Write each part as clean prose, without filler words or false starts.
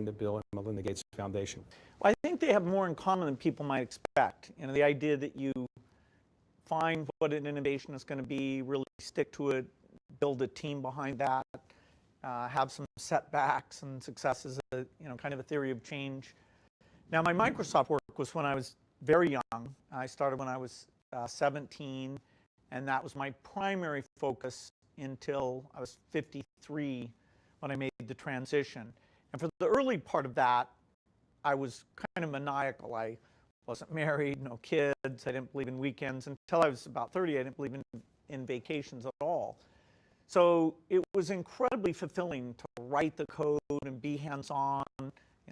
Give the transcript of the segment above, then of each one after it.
the Bill and Melinda Gates Foundation? Well, I think they have more in common than people might expect. You know, the idea that you find what an innovation is going to be, really stick to it, build a team behind that, have some setbacks and successes, kind of a theory of change. Now, my Microsoft work was when I was very young. I started when I was 17, and that was my primary focus until I was 53 when I made the transition. And for the early part of that, I was kind of maniacal. I wasn't married, no kids, I didn't believe in weekends. Until I was about 30, I didn't believe in vacations at all. So it was incredibly fulfilling to write the code and be hands-on,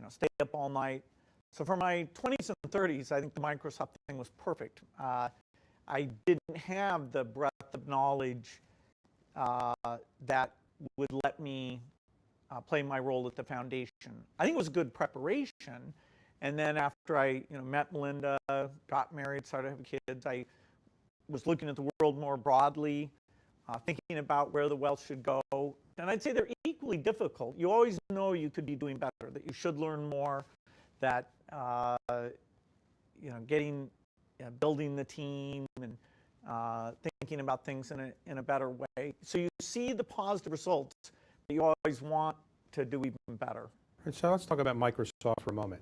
stay up all night. So for my 20s and 30s, I think the Microsoft thing was perfect. I didn't have the breadth of knowledge that would let me play my role at the foundation. I think it was good preparation. And then after I met Melinda, got married, started having kids, I was looking at the world more broadly, thinking about where the wealth should go. And I'd say they're equally difficult. You always know you could be doing better, that you should learn more, that building the team and thinking about things in a better way. So you see the positive results, but you always want to do even better. Right, so let's talk about Microsoft for a moment.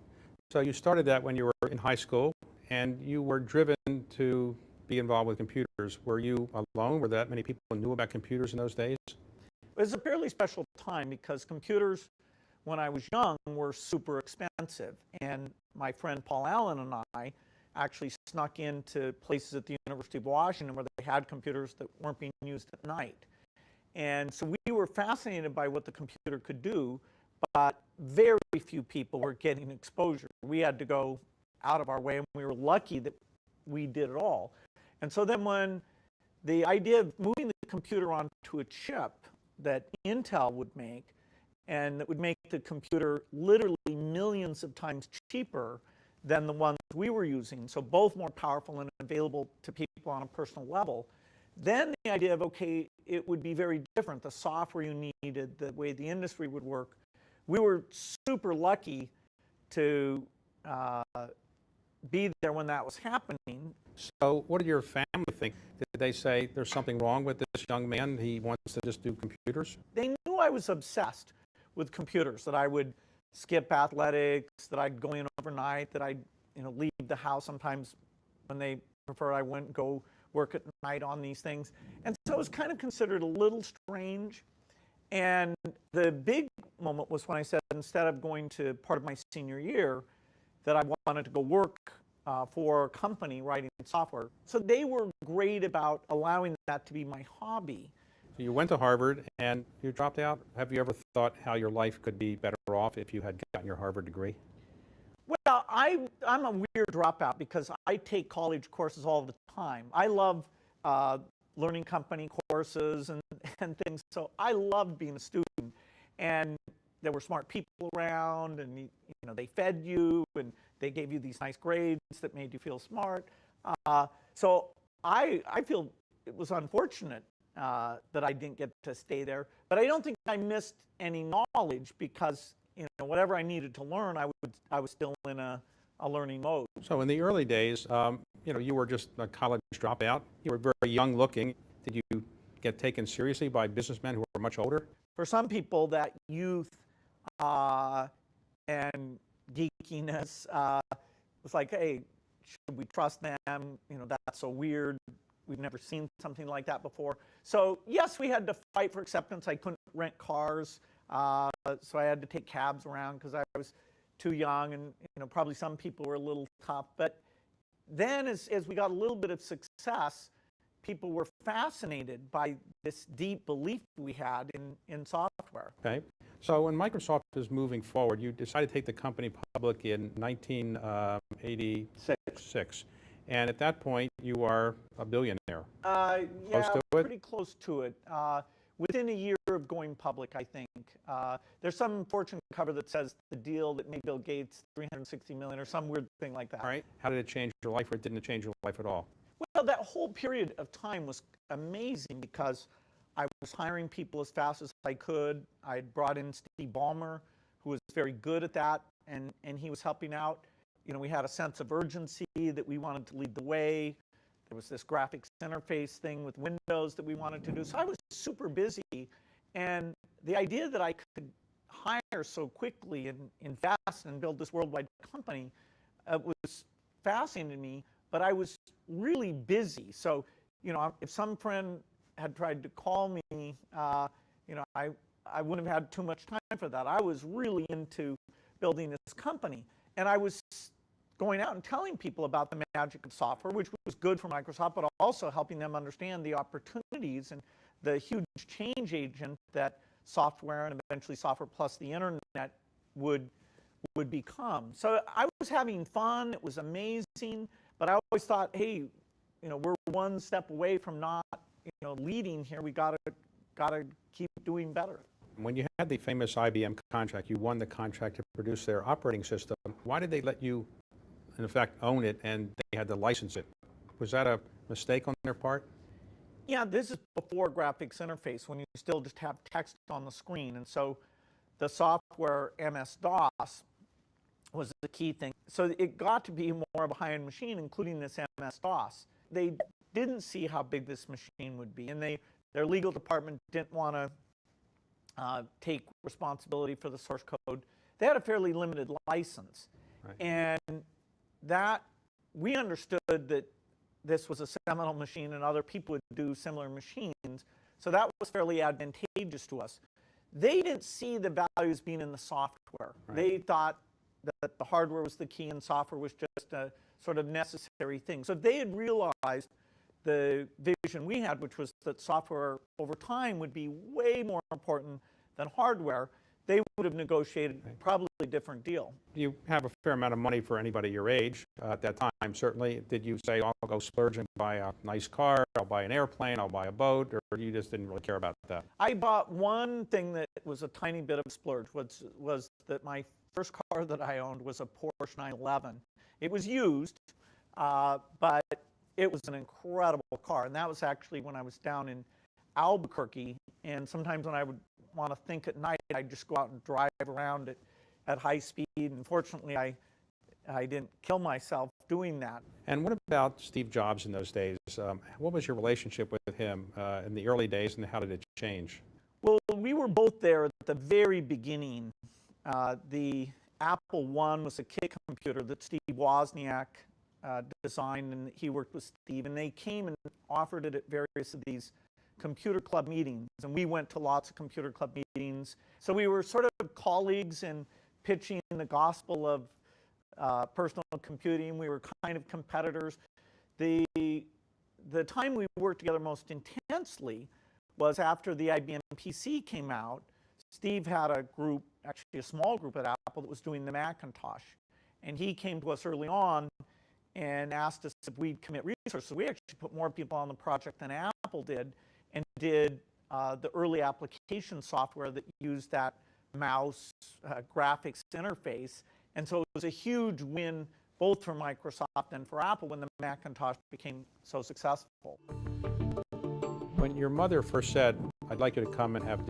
So you started that when you were in high school, and you were driven to be involved with computers. Were you alone? Were that many people who knew about computers in those days? It was a fairly special time because computers, when I was young, were super expensive. And my friend Paul Allen and I actually snuck into places at the University of Washington where they had computers that weren't being used at night. And so we were fascinated by what the computer could do, but very few people were getting exposure. We had to go out of our way, and we were lucky that we did it all. And so then when the idea of moving the computer onto a chip that Intel would make, and that would make the computer literally millions of times cheaper than the ones we were using, so both more powerful and available to people on a personal level, then the idea of, okay, it would be very different, the software you needed, the way the industry would work. We were super lucky to be there when that was happening. So what did your family think? Did they say there's something wrong with this young man, he wants to just do computers? They knew I was obsessed with computers, that I would skip athletics, that I'd go in overnight, that I'd leave the house sometimes when they prefer I wouldn't go work at night on these things. And so it was kind of considered a little strange. And the big moment was when I said, instead of going to part of my senior year, that I wanted to go work for a company writing software. So they were great about allowing that to be my hobby. So you went to Harvard and you dropped out. Have you ever thought how your life could be better off if you had gotten your Harvard degree? Well, I'm a weird dropout because I take college courses all the time. I love learning company courses and things. So I loved being a student. And there were smart people around, and they fed you, and they gave you these nice grades that made you feel smart. So I feel it was unfortunate that I didn't get to stay there. But I don't think I missed any knowledge because whatever I needed to learn, I was still in a learning mode. So in the early days, you were just a college dropout. You were very young looking. Did you get taken seriously by businessmen who were much older? For some people, that youth and geekiness was like, hey, should we trust them? That's so weird. We've never seen something like that before. So yes, we had to fight for acceptance. I couldn't rent cars, so I had to take cabs around because I was too young, and probably some people were a little tough. But then as we got a little bit of success, people were fascinated by this deep belief we had in software. Okay. So when Microsoft is moving forward, you decided to take the company public in 1986. And at that point, you are a billionaire. Yeah, close to it? Pretty close to it. Within a year of going public, I think. There's some Fortune cover that says the deal that made Bill Gates $360 million or some weird thing like that. All right. How did it change your life, or didn't it change your life at all? Well, that whole period of time was amazing because I was hiring people as fast as I could. I brought in Steve Ballmer, who was very good at that, and he was helping out. You know, we had a sense of urgency that we wanted to lead the way. There was this graphics interface thing with Windows that we wanted to do. So I was super busy, and the idea that I could hire so quickly and invest and build this worldwide company was fascinating to me, but I was really busy. So, you know, if some friend had tried to call me, you know, I wouldn't have had too much time for that. I was really into building this company, and I was going out and telling people about the magic of software, which was good for Microsoft, but also helping them understand the opportunities and the huge change agent that software and eventually software plus the internet would become. So I was having fun. It was amazing, but I always thought, hey, you know, we're one step away from not, you know, leading here. We gotta keep doing better. When you had the famous IBM contract, you won the contract to produce their operating system. Why did they let you, in effect, own it and they had to license it? Was that a mistake on their part? Yeah, this is before graphics interface, when you still just have text on the screen. And so the software MS-DOS was the key thing. So it got to be more of a high-end machine, including this MS-DOS. They didn't see how big this machine would be, and their legal department didn't want to take responsibility for the source code. They had a fairly limited license. Right. And that, we understood that this was a seminal machine and other people would do similar machines. So that was fairly advantageous to us. They didn't see the values being in the software. Right. They thought that the hardware was the key and software was just a sort of necessary thing. So they had realized the vision we had, which was that software over time would be way more important than hardware. They would have negotiated probably a different deal. You have a fair amount of money for anybody your age at that time, certainly. Did you say, I'll go splurge and buy a nice car, I'll buy an airplane, I'll buy a boat, or you just didn't really care about that? I bought one thing that was a tiny bit of a splurge, was that my first car that I owned was a Porsche 911. It was used, but it was an incredible car. And that was actually when I was down in Albuquerque, and sometimes when I would want to think at night, I'd just go out and drive around at high speed. And fortunately, I didn't kill myself doing that. And what about Steve Jobs in those days? What was your relationship with him in the early days, and how did it change? Well, we were both there at the very beginning. The Apple I was a kit computer that Steve Wozniak designed, and he worked with Steve, and they came and offered it at various of these computer club meetings, and we went to lots of computer club meetings. So we were sort of colleagues in pitching the gospel of personal computing. We were kind of competitors. The time we worked together most intensely was after the IBM PC came out. Steve had a group, actually a small group at Apple, that was doing the Macintosh. And he came to us early on and asked us if we'd commit resources. We actually put more people on the project than Apple did, and did the early application software that used that mouse graphics interface. And so it was a huge win both for Microsoft and for Apple when the Macintosh became so successful. When your mother first said, I'd like you to come and have